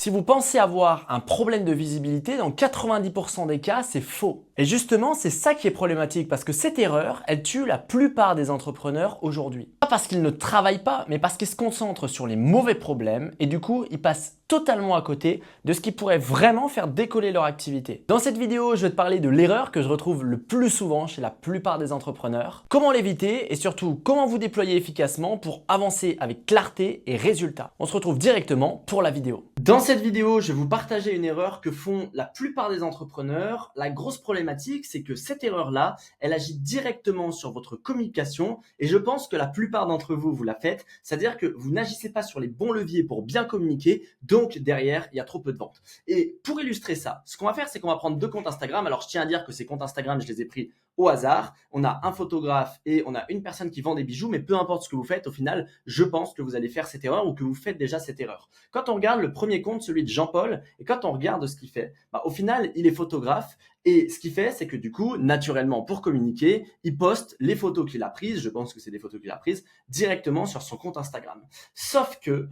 Si vous pensez avoir un problème de visibilité, dans 90% des cas, c'est faux. Et justement, c'est ça qui est problématique parce que cette erreur, elle tue la plupart des entrepreneurs aujourd'hui. Pas parce qu'ils ne travaillent pas, mais parce qu'ils se concentrent sur les mauvais problèmes et du coup, ils passent totalement à côté de ce qui pourrait vraiment faire décoller leur activité. Dans cette vidéo, je vais te parler de l'erreur que je retrouve le plus souvent chez la plupart des entrepreneurs, comment l'éviter et surtout comment vous déployer efficacement pour avancer avec clarté et résultat. On se retrouve directement pour la vidéo. Dans cette vidéo, je vais vous partager une erreur que font la plupart des entrepreneurs. La grosse problématique, c'est que cette erreur-là, elle agit directement sur votre communication et je pense que la plupart d'entre vous, vous la faites. C'est-à-dire que vous n'agissez pas sur les bons leviers pour bien communiquer, donc derrière, il y a trop peu de ventes. Et pour illustrer ça, ce qu'on va faire, c'est qu'on va prendre deux comptes Instagram. Alors, je tiens à dire que ces comptes Instagram, je les ai pris au hasard. On a un photographe et on a une personne qui vend des bijoux, mais peu importe ce que vous faites, au final, je pense que vous allez faire cette erreur ou que vous faites déjà cette erreur. Quand on regarde le premier compte, celui de Jean-Paul, et quand on regarde ce qu'il fait, au final, il est photographe. Et ce qu'il fait, c'est que du coup, naturellement, pour communiquer, il poste les photos qu'il a prises, je pense que c'est des photos qu'il a prises, directement sur son compte Instagram. Sauf que,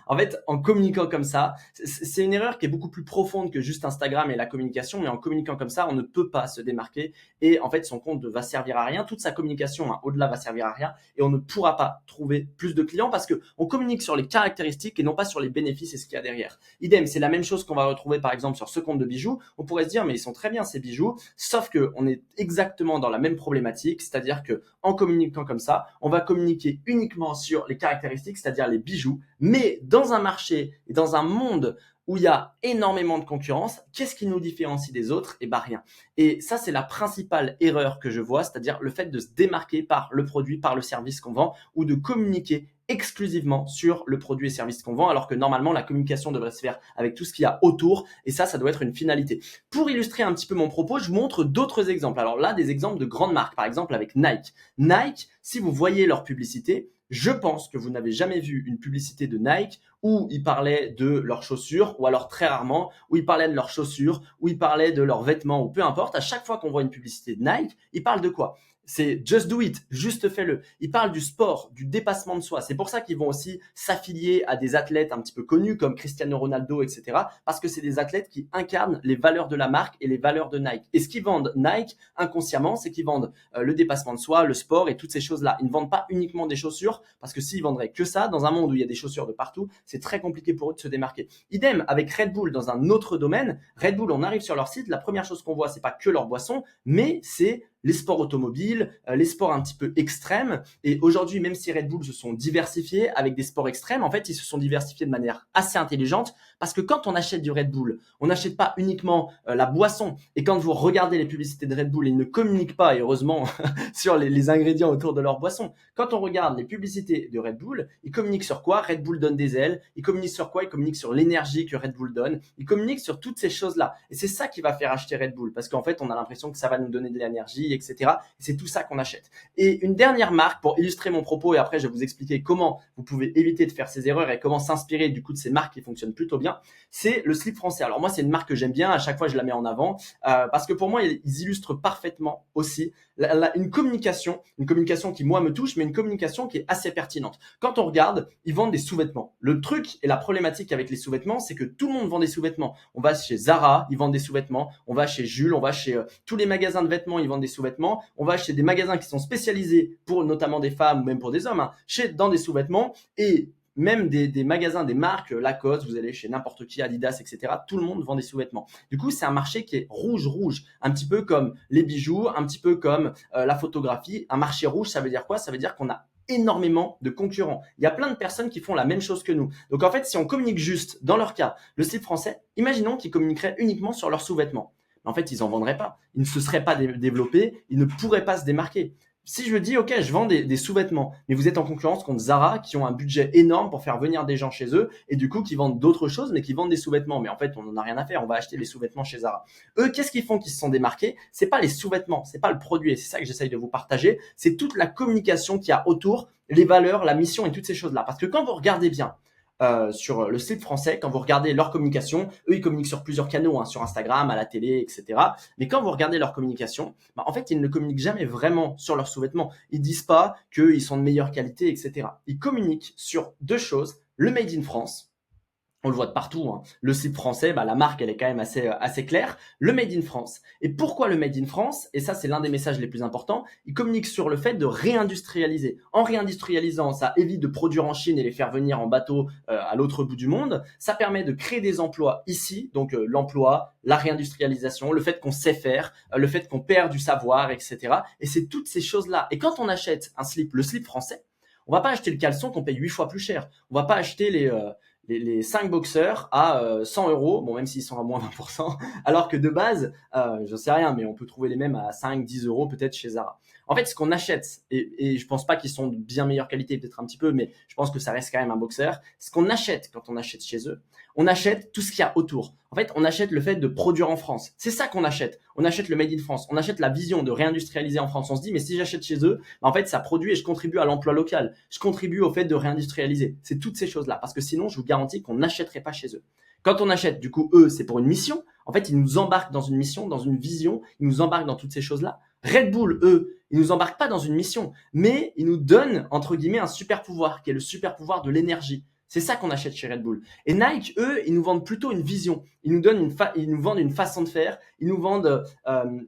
en fait, en communiquant comme ça, c'est une erreur qui est beaucoup plus profonde que juste Instagram et la communication, mais en communiquant comme ça, on ne peut pas se démarquer et en fait, son compte ne va servir à rien. Toute sa communication, au-delà, va servir à rien et on ne pourra pas trouver plus de clients parce que on communique sur les caractéristiques et non pas sur les bénéfices et ce qu'il y a derrière. Idem, c'est la même chose qu'on va retrouver par exemple sur ce compte de bijoux. On pourrait se dire, mais ils sont très bien ces bijoux, sauf que on est exactement dans la même problématique, c'est-à-dire que en communiquant comme ça, on va communiquer uniquement sur les caractéristiques, c'est-à-dire les bijoux, mais dans un marché et dans un monde où il y a énormément de concurrence, qu'est-ce qui nous différencie des autres? Eh ben rien. Et ça, c'est la principale erreur que je vois, c'est-à-dire le fait de se démarquer par le produit, par le service qu'on vend, ou de communiquer exclusivement sur le produit et service qu'on vend, alors que normalement, la communication devrait se faire avec tout ce qu'il y a autour, et ça doit être une finalité. Pour illustrer un petit peu mon propos, je vous montre d'autres exemples. Alors là, des exemples de grandes marques, par exemple avec Nike. Nike, si vous voyez leur publicité, je pense que vous n'avez jamais vu une publicité de Nike où ils parlaient de leurs chaussures, ou alors très rarement, où ils parlaient de leurs chaussures, où ils parlaient de leurs vêtements, ou peu importe. À chaque fois qu'on voit une publicité de Nike, ils parlent de quoi? C'est just do it, juste fais-le. Ils parlent du sport, du dépassement de soi. C'est pour ça qu'ils vont aussi s'affilier à des athlètes un petit peu connus comme Cristiano Ronaldo, etc. Parce que c'est des athlètes qui incarnent les valeurs de la marque et les valeurs de Nike. Et ce qu'ils vendent Nike inconsciemment, c'est qu'ils vendent le dépassement de soi, le sport et toutes ces choses-là. Ils ne vendent pas uniquement des chaussures parce que s'ils vendraient que ça, dans un monde où il y a des chaussures de partout, c'est très compliqué pour eux de se démarquer. Idem avec Red Bull dans un autre domaine. Red Bull, on arrive sur leur site, la première chose qu'on voit, c'est pas que leur boisson, mais c'est les sports automobiles, les sports un petit peu extrêmes. Et aujourd'hui, même si Red Bull se sont diversifiés avec des sports extrêmes, en fait, ils se sont diversifiés de manière assez intelligente parce que quand on achète du Red Bull, on n'achète pas uniquement la boisson. Et quand vous regardez les publicités de Red Bull, ils ne communiquent pas, et heureusement, sur les ingrédients autour de leur boisson. Quand on regarde les publicités de Red Bull, ils communiquent sur quoi? Red Bull donne des ailes. Ils communiquent sur quoi? Ils communiquent sur l'énergie que Red Bull donne. Ils communiquent sur toutes ces choses-là. Et c'est ça qui va faire acheter Red Bull parce qu'en fait, on a l'impression que ça va nous donner de l'énergie, etc. Et c'est tout ça qu'on achète. Et une dernière marque pour illustrer mon propos et après je vais vous expliquer comment vous pouvez éviter de faire ces erreurs et comment s'inspirer du coup de ces marques qui fonctionnent plutôt bien, c'est le slip français. Alors moi c'est une marque que j'aime bien, à chaque fois je la mets en avant parce que pour moi ils illustrent parfaitement aussi une communication qui moi me touche mais une communication qui est assez pertinente. Quand on regarde, ils vendent des sous-vêtements. Le truc et la problématique avec les sous-vêtements, c'est que tout le monde vend des sous-vêtements. On va chez Zara, ils vendent des sous-vêtements. On va chez Jules, on va chez tous les magasins de vêtements, ils vendent des sous-vêtements. On va chez des magasins qui sont spécialisés pour notamment des femmes ou même pour des hommes, dans des sous-vêtements et même des magasins, des marques, Lacoste, vous allez chez n'importe qui, Adidas, etc. Tout le monde vend des sous-vêtements. Du coup, c'est un marché qui est rouge, un petit peu comme les bijoux, un petit peu comme la photographie. Un marché rouge, ça veut dire quoi? Ça veut dire qu'on a énormément de concurrents. Il y a plein de personnes qui font la même chose que nous. Donc en fait, si on communique juste, dans leur cas, le slip français, imaginons qu'ils communiqueraient uniquement sur leurs sous-vêtements. En fait, ils en vendraient pas. Ils ne se seraient pas développés, ils ne pourraient pas se démarquer. Si je dis, OK, je vends des sous-vêtements, mais vous êtes en concurrence contre Zara, qui ont un budget énorme pour faire venir des gens chez eux, et du coup, qui vendent d'autres choses, mais qui vendent des sous-vêtements. Mais en fait, on n'en a rien à faire, on va acheter les sous-vêtements chez Zara. Eux, qu'est-ce qu'ils font qui se sont démarqués? C'est pas les sous-vêtements, c'est pas le produit, et c'est ça que j'essaye de vous partager, c'est toute la communication qu'il y a autour, les valeurs, la mission et toutes ces choses-là. Parce que quand vous regardez bien, sur le site français, quand vous regardez leur communication, eux ils communiquent sur plusieurs canaux, sur Instagram, à la télé, etc. Mais quand vous regardez leur communication, en fait ils ne communiquent jamais vraiment sur leurs sous-vêtements. Ils disent pas qu'ils sont de meilleure qualité, etc. Ils communiquent sur deux choses, le Made in France On le voit de partout, hein. Le slip français, la marque, elle est quand même assez claire. Le Made in France. Et pourquoi le Made in France? Et ça, c'est l'un des messages les plus importants. Il communique sur le fait de réindustrialiser. En réindustrialisant, ça évite de produire en Chine et les faire venir en bateau à l'autre bout du monde. Ça permet de créer des emplois ici. Donc l'emploi, la réindustrialisation, le fait qu'on sait faire, le fait qu'on perd du savoir, etc. Et c'est toutes ces choses-là. Et quand on achète un slip, le slip français, on va pas acheter le caleçon qu'on paye 8 fois plus cher. On va pas acheter les 5 boxeurs à 100 euros, bon, même s'ils sont à moins 20%, alors que de base, je sais rien, mais on peut trouver les mêmes à 5, 10 euros peut-être chez Zara. En fait, ce qu'on achète, et je pense pas qu'ils sont de bien meilleure qualité, peut-être un petit peu, mais je pense que ça reste quand même un boxeur. Ce qu'on achète quand on achète chez eux, on achète tout ce qu'il y a autour. En fait, on achète le fait de produire en France. C'est ça qu'on achète. On achète le Made in France. On achète la vision de réindustrialiser en France. On se dit, mais si j'achète chez eux, en fait, ça produit et je contribue à l'emploi local. Je contribue au fait de réindustrialiser. C'est toutes ces choses-là. Parce que sinon, je vous garantis qu'on n'achèterait pas chez eux. Quand on achète, du coup, eux, c'est pour une mission. En fait, ils nous embarquent dans une mission, dans une vision. Ils nous embarquent dans toutes ces choses-là. Red Bull, eux, ils nous embarquent pas dans une mission, mais ils nous donnent, entre guillemets, un super pouvoir, qui est le super pouvoir de l'énergie. C'est ça qu'on achète chez Red Bull. Et Nike, eux, ils nous vendent plutôt une vision. Ils nous vendent une façon de faire. Ils nous vendent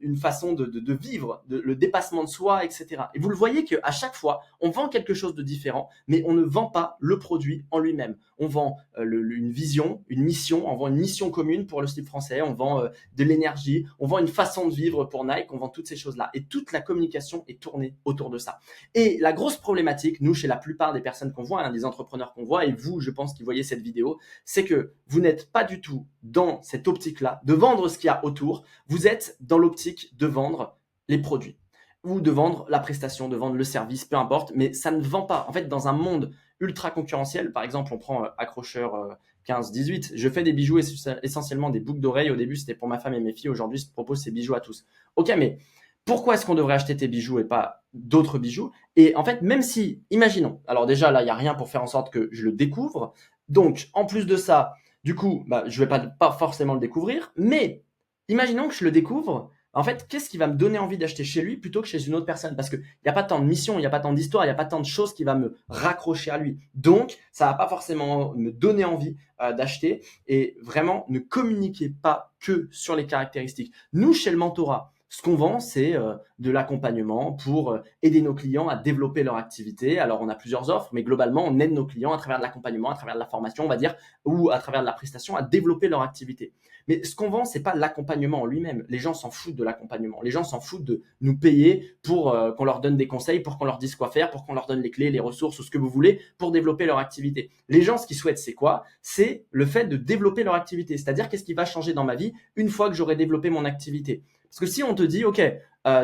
une façon de vivre, le dépassement de soi, etc. Et vous le voyez qu'à chaque fois, on vend quelque chose de différent, mais on ne vend pas le produit en lui-même. On vend une vision, une mission. On vend une mission commune pour le slip français. On vend de l'énergie. On vend une façon de vivre pour Nike. On vend toutes ces choses-là. Et toute la communication est tournée autour de ça. Et la grosse problématique, nous, chez la plupart des personnes qu'on voit, des entrepreneurs qu'on voit, et vous, je pense, qui voyez cette vidéo, c'est que vous n'êtes pas du tout dans cette optique-là de vendre ce qu'il y a autour. Vous êtes dans l'optique de vendre les produits ou de vendre la prestation, de vendre le service, peu importe, mais ça ne vend pas. En fait, dans un monde ultra concurrentiel, par exemple, on prend accrocheur 15-18, je fais des bijoux essentiellement des boucles d'oreilles. Au début, c'était pour ma femme et mes filles. Aujourd'hui, je propose ces bijoux à tous. Ok, mais pourquoi est-ce qu'on devrait acheter tes bijoux et pas d'autres bijoux? Et en fait, même si, imaginons, alors déjà là, il n'y a rien pour faire en sorte que je le découvre. Donc, en plus de ça, du coup, je vais pas forcément le découvrir, mais imaginons que je le découvre. En fait, qu'est-ce qui va me donner envie d'acheter chez lui plutôt que chez une autre personne? Parce qu'il n'y a pas tant de missions, il n'y a pas tant d'histoires, il n'y a pas tant de choses qui va me raccrocher à lui. Donc, ça va pas forcément me donner envie d'acheter. Et vraiment, ne communiquez pas que sur les caractéristiques. Nous, chez le mentorat, ce qu'on vend, c'est de l'accompagnement pour aider nos clients à développer leur activité. Alors, on a plusieurs offres, mais globalement, on aide nos clients à travers de l'accompagnement, à travers de la formation, on va dire, ou à travers de la prestation à développer leur activité. Mais ce qu'on vend, c'est pas l'accompagnement en lui-même. Les gens s'en foutent de l'accompagnement. Les gens s'en foutent de nous payer pour qu'on leur donne des conseils, pour qu'on leur dise quoi faire, pour qu'on leur donne les clés, les ressources ou ce que vous voulez pour développer leur activité. Les gens, ce qu'ils souhaitent, c'est quoi? C'est le fait de développer leur activité. C'est-à-dire, qu'est-ce qui va changer dans ma vie une fois que j'aurai développé mon activité? Parce que si on te dit, OK,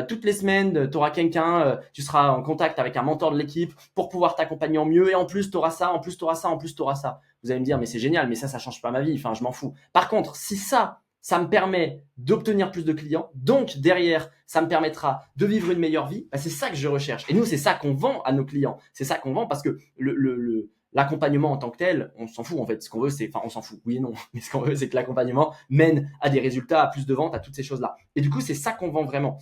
toutes les semaines, tu auras quelqu'un, tu seras en contact avec un mentor de l'équipe pour pouvoir t'accompagner en mieux, et en plus, tu auras ça, en plus, tu auras ça, en plus, tu auras ça. Vous allez me dire, mais c'est génial, mais ça change pas ma vie, enfin, je m'en fous. Par contre, si ça me permet d'obtenir plus de clients, donc derrière, ça me permettra de vivre une meilleure vie, c'est ça que je recherche. Et nous, c'est ça qu'on vend à nos clients. C'est ça qu'on vend parce que l'accompagnement en tant que tel, on s'en fout en fait. Ce qu'on veut, on s'en fout, oui et non. Mais ce qu'on veut, c'est que l'accompagnement mène à des résultats, à plus de ventes, à toutes ces choses-là. Et du coup, c'est ça qu'on vend vraiment.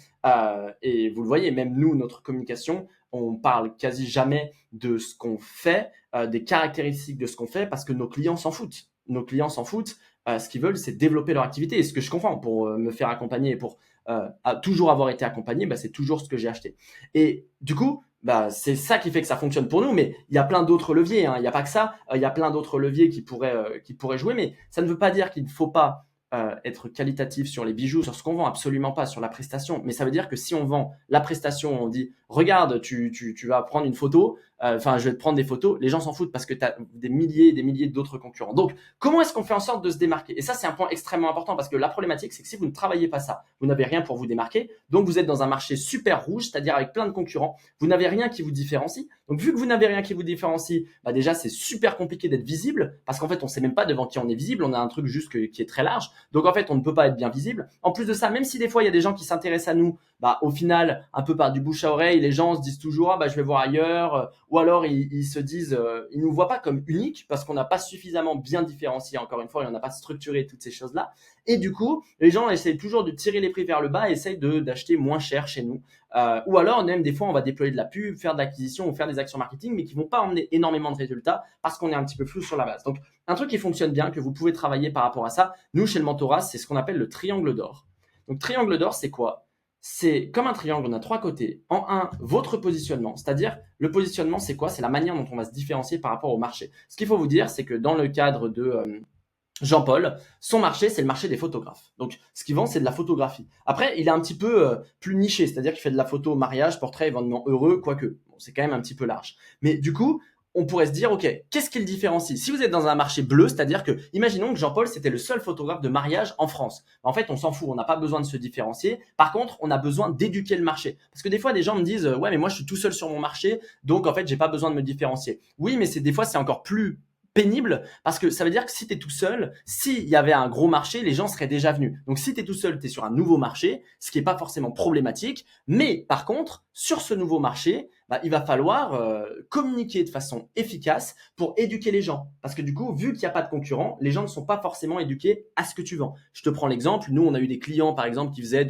Et vous le voyez, même nous, notre communication, on parle quasi jamais de ce qu'on fait, des caractéristiques de ce qu'on fait, parce que nos clients s'en foutent. Nos clients s'en foutent. Ce qu'ils veulent, c'est développer leur activité. Et ce que je comprends, pour me faire accompagner et pour toujours avoir été accompagné, c'est toujours ce que j'ai acheté. Et du coup, c'est ça qui fait que ça fonctionne pour nous, mais il y a plein d'autres leviers, il n'y a pas que ça, il y a plein d'autres leviers qui pourraient jouer, mais ça ne veut pas dire qu'il ne faut pas être qualitatif sur les bijoux, sur ce qu'on vend, absolument pas, sur la prestation, mais ça veut dire que si on vend la prestation, on dit regarde, tu vas prendre une photo, je vais te prendre des photos, les gens s'en foutent parce que tu as des milliers d'autres concurrents. Donc, comment est-ce qu'on fait en sorte de se démarquer? Et ça, c'est un point extrêmement important parce que la problématique, c'est que si vous ne travaillez pas ça, vous n'avez rien pour vous démarquer, donc vous êtes dans un marché super rouge, c'est-à-dire avec plein de concurrents, vous n'avez rien qui vous différencie. Donc, vu que vous n'avez rien qui vous différencie, déjà, c'est super compliqué d'être visible parce qu'en fait, on sait même pas devant qui on est visible, on a un truc juste qui est très large. Donc, en fait, on ne peut pas être bien visible. En plus de ça, même si des fois, il y a des gens qui s'intéressent à nous, bah, au final, un peu par du bouche à oreille, les gens se disent toujours, ah, bah, je vais voir ailleurs, ou alors ils se disent, ils nous voient pas comme uniques parce qu'on n'a pas suffisamment bien différencié, encore une fois, et on n'a pas structuré toutes ces choses-là. Et du coup, les gens essayent toujours de tirer les prix vers le bas et essayent d'acheter moins cher chez nous. Ou alors, même des fois, on va déployer de la pub, faire de l'acquisition ou faire des actions marketing, mais qui vont pas emmener énormément de résultats parce qu'on est un petit peu flou sur la base. Donc, un truc qui fonctionne bien, que vous pouvez travailler par rapport à ça, nous, chez le mentorat, c'est ce qu'on appelle le triangle d'or. Donc, triangle d'or, c'est quoi? C'est comme un triangle, on a trois côtés. En un, votre positionnement, c'est-à-dire le positionnement, c'est quoi? C'est la manière dont on va se différencier par rapport au marché. Ce qu'il faut vous dire, c'est que dans le cadre de Jean-Paul, son marché, c'est le marché des photographes. Donc, ce qu'il vend, c'est de la photographie. Après, il est un petit peu plus niché, c'est-à-dire qu'il fait de la photo mariage, portrait, événement heureux, quoique. Bon, c'est quand même un petit peu large. Mais du coup, on pourrait se dire, OK, qu'est-ce qui le différencie? Si vous êtes dans un marché bleu, c'est-à-dire que, imaginons que Jean-Paul, c'était le seul photographe de mariage en France. En fait, on s'en fout, on n'a pas besoin de se différencier. Par contre, on a besoin d'éduquer le marché. Parce que des fois, des gens me disent, ouais, mais moi, je suis tout seul sur mon marché, donc en fait, j'ai pas besoin de me différencier. Oui, mais des fois, c'est encore plus pénible parce que ça veut dire que si tu es tout seul, s'il y avait un gros marché, les gens seraient déjà venus. Donc si tu es tout seul, tu es sur un nouveau marché, ce qui n'est pas forcément problématique, mais par contre, sur ce nouveau marché, bah, il va falloir communiquer de façon efficace pour éduquer les gens. Parce que du coup, vu qu'il n'y a pas de concurrent, les gens ne sont pas forcément éduqués à ce que tu vends. Je te prends l'exemple, nous on a eu des clients par exemple qui faisaient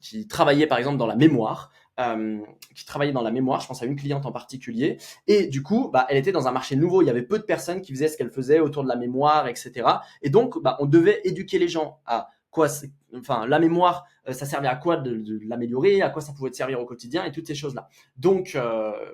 qui travaillaient par exemple dans la mémoire. Qui travaillait dans la mémoire, je pense à une cliente en particulier, et du coup, bah, elle était dans un marché nouveau, il y avait peu de personnes qui faisaient ce qu'elle faisait autour de la mémoire, etc. Et donc, bah, on devait éduquer les gens à quoi, enfin, la mémoire, ça servait à quoi de l'améliorer, à quoi ça pouvait te servir au quotidien et toutes ces choses-là. Donc,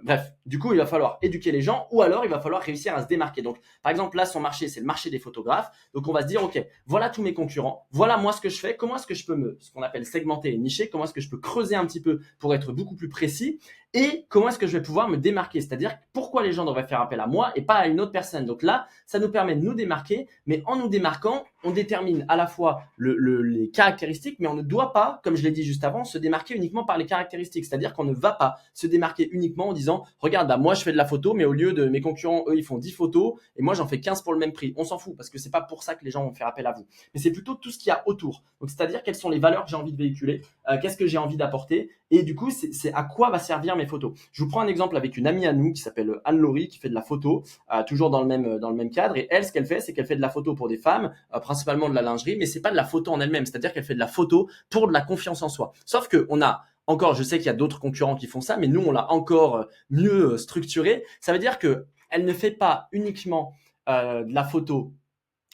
bref, du coup, il va falloir éduquer les gens ou alors il va falloir réussir à se démarquer. Donc, par exemple, là, son marché, c'est le marché des photographes. Donc, on va se dire, OK, voilà tous mes concurrents, voilà moi ce que je fais, comment est-ce que je peux ce qu'on appelle segmenter et nicher, comment est-ce que je peux creuser un petit peu pour être beaucoup plus précis et comment est-ce que je vais pouvoir me démarquer, c'est-à-dire pourquoi les gens devraient faire appel à moi et pas à une autre personne. Donc là, ça nous permet de nous démarquer, mais en nous démarquant, on détermine à la fois les caractéristiques, mais on ne doit pas, comme je l'ai dit juste avant, se démarquer uniquement par les caractéristiques, c'est-à-dire qu'on ne va pas se démarquer uniquement en disant, regarde, bah, moi je fais de la photo, mais au lieu de mes concurrents, eux, ils font 10 photos et moi j'en fais 15 pour le même prix. On s'en fout parce que c'est pas pour ça que les gens vont faire appel à vous. Mais c'est plutôt tout ce qu'il y a autour. Donc c'est-à-dire quelles sont les valeurs que j'ai envie de véhiculer, qu'est-ce que j'ai envie d'apporter et du coup, c'est à quoi va servir mes photos. Je vous prends un exemple avec une amie à nous qui s'appelle Anne-Laurie, qui fait de la photo, toujours dans le même cadre. Et elle, ce qu'elle fait, c'est qu'elle fait de la photo pour des femmes, principalement de la lingerie, mais c'est pas de la photo en elle-même. C'est-à-dire qu'elle fait de la photo pour de la confiance en soi. Sauf que on a encore, je sais qu'il y a d'autres concurrents qui font ça, mais nous, on l'a encore mieux structuré. Ça veut dire que elle ne fait pas uniquement de la photo.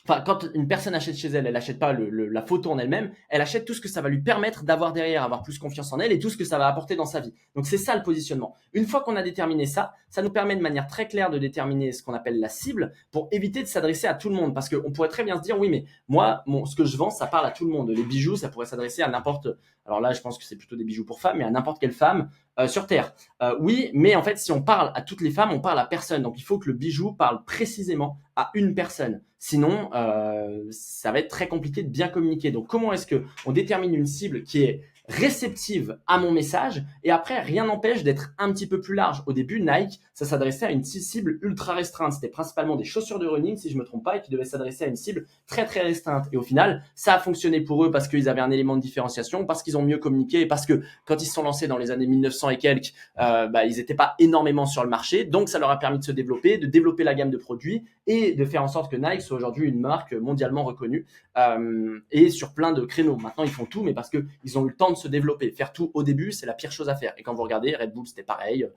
Enfin, quand une personne achète chez elle, elle achète pas la photo en elle-même, elle achète tout ce que ça va lui permettre d'avoir derrière, avoir plus confiance en elle et tout ce que ça va apporter dans sa vie. Donc c'est ça le positionnement. Une fois qu'on a déterminé ça, ça nous permet de manière très claire de déterminer ce qu'on appelle la cible pour éviter de s'adresser à tout le monde. Parce qu'on pourrait très bien se dire, oui, mais moi, ce que je vends, ça parle à tout le monde. Les bijoux, ça pourrait s'adresser à n'importe. Alors là, je pense que c'est plutôt des bijoux pour femmes, mais à n'importe quelle femme sur Terre. Oui, mais en fait, si on parle à toutes les femmes, on parle à personne. Donc il faut que le bijou parle précisément à une personne. Sinon, ça va être très compliqué de bien communiquer. Donc, comment est-ce que on détermine une cible qui est réceptive à mon message et après, rien n'empêche d'être un petit peu plus large. Au début, Nike, ça s'adressait à une cible ultra restreinte. C'était principalement des chaussures de running, si je me trompe pas, et qui devaient s'adresser à une cible très, très restreinte. Et au final, ça a fonctionné pour eux parce qu'ils avaient un élément de différenciation, parce qu'ils ont mieux communiqué et parce que quand ils se sont lancés dans les années 1900 et quelques, ils n'étaient pas énormément sur le marché. Donc, ça leur a permis de se développer, de développer la gamme de produits et de faire en sorte que Nike soit aujourd'hui une marque mondialement reconnue et sur plein de créneaux. Maintenant, ils font tout, mais parce qu'ils ont eu le temps de se développer. Faire tout au début, c'est la pire chose à faire. Et quand vous regardez, Red Bull, c'était pareil.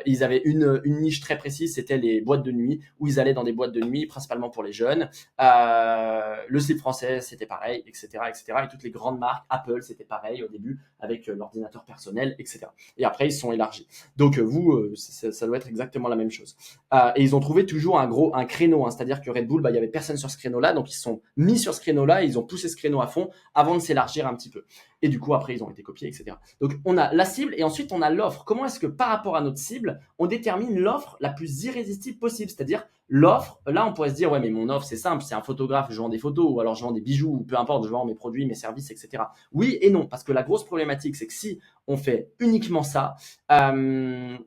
Ils avaient une niche très précise, c'était les boîtes de nuit, où ils allaient dans des boîtes de nuit, principalement pour les jeunes. Le slip français, c'était pareil, etc., etc. Et toutes les grandes marques, Apple, c'était pareil au début, avec l'ordinateur personnel, etc. Et après, ils se sont élargis. Donc, ça doit être exactement la même chose. Et ils ont trouvé toujours un créneau, hein, c'est-à-dire que Red Bull, il y avait personne sur ce créneau-là, donc ils se sont mis sur ce créneau-là, et ils ont poussé ce créneau à fond avant de s'élargir un petit peu. Et du coup, après, ils ont été copiés, etc. Donc, on a la cible et ensuite, on a l'offre. Comment est-ce que par rapport à notre cible, on détermine l'offre la plus irrésistible possible? C'est-à-dire, l'offre, là, on pourrait se dire, ouais, mais mon offre, c'est simple, c'est un photographe, je vends des photos, ou alors je vends des bijoux, ou peu importe, je vends mes produits, mes services, etc. Oui et non, parce que la grosse problématique, c'est que si on fait uniquement ça, en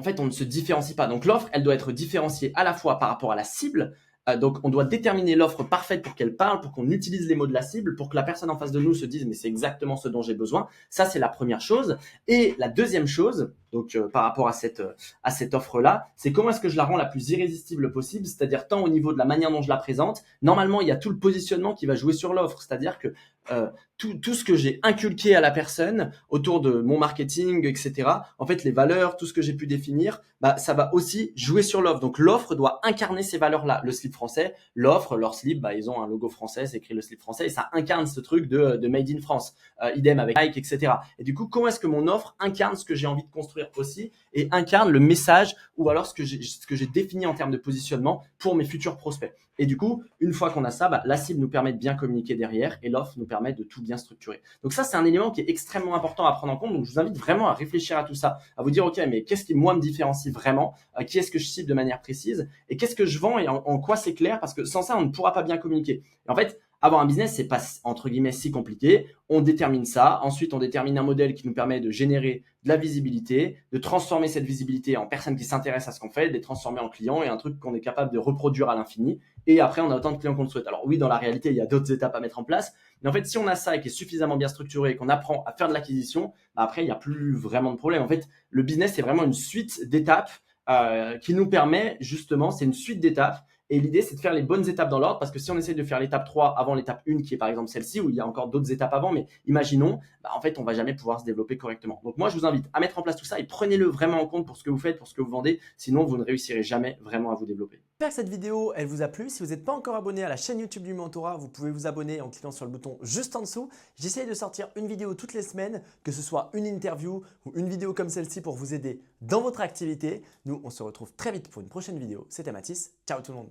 fait, on ne se différencie pas. Donc, l'offre, elle doit être différenciée à la fois par rapport à la cible, Donc, on doit déterminer l'offre parfaite pour qu'elle parle, pour qu'on utilise les mots de la cible, pour que la personne en face de nous se dise « mais c'est exactement ce dont j'ai besoin ». Ça, c'est la première chose. Et la deuxième chose, donc par rapport à cette offre-là, c'est comment est-ce que je la rends la plus irrésistible possible, c'est-à-dire tant au niveau de la manière dont je la présente. Normalement, il y a tout le positionnement qui va jouer sur l'offre, c'est-à-dire que tout ce que j'ai inculqué à la personne autour de mon marketing, etc. En fait, les valeurs, tout ce que j'ai pu définir, ça va aussi jouer sur l'offre. Donc, l'offre doit incarner ces valeurs-là. Le slip français, l'offre, leur slip, ils ont un logo français, c'est écrit le slip français et ça incarne ce truc de Made in France. Idem avec Nike, etc. Et du coup, comment est-ce que mon offre incarne ce que j'ai envie de construire aussi et incarne le message ou alors ce que j'ai défini en termes de positionnement pour mes futurs prospects. Et du coup, une fois qu'on a ça, la cible nous permet de bien communiquer derrière et l'offre nous permet de tout bien structurer. Donc ça, c'est un élément qui est extrêmement important à prendre en compte. Donc je vous invite vraiment à réfléchir à tout ça, à vous dire, ok, mais qu'est-ce qui moi me différencie vraiment, qui est-ce que je cible de manière précise et qu'est-ce que je vends et en quoi c'est clair, parce que sans ça, on ne pourra pas bien communiquer. Et en fait, avoir un business, c'est pas entre guillemets si compliqué. On détermine ça. Ensuite, on détermine un modèle qui nous permet de générer de la visibilité, de transformer cette visibilité en personnes qui s'intéressent à ce qu'on fait, de les transformer en clients et un truc qu'on est capable de reproduire à l'infini. Et après, on a autant de clients qu'on le souhaite. Alors oui, dans la réalité, il y a d'autres étapes à mettre en place. Mais en fait, si on a ça et qui est suffisamment bien structuré et qu'on apprend à faire de l'acquisition, après, il n'y a plus vraiment de problème. En fait, le business, c'est vraiment une suite d'étapes qui nous permet justement, c'est une suite d'étapes. Et l'idée, c'est de faire les bonnes étapes dans l'ordre, parce que si on essaie de faire l'étape 3 avant l'étape 1, qui est par exemple celle-ci, où il y a encore d'autres étapes avant, mais imaginons, en fait, on va jamais pouvoir se développer correctement. Donc moi, je vous invite à mettre en place tout ça et prenez-le vraiment en compte pour ce que vous faites, pour ce que vous vendez, sinon vous ne réussirez jamais vraiment à vous développer. J'espère que cette vidéo elle vous a plu. Si vous n'êtes pas encore abonné à la chaîne YouTube du Mentorat, vous pouvez vous abonner en cliquant sur le bouton juste en dessous. J'essaie de sortir une vidéo toutes les semaines, que ce soit une interview ou une vidéo comme celle-ci pour vous aider dans votre activité. Nous, on se retrouve très vite pour une prochaine vidéo. C'était Mathis. Ciao tout le monde.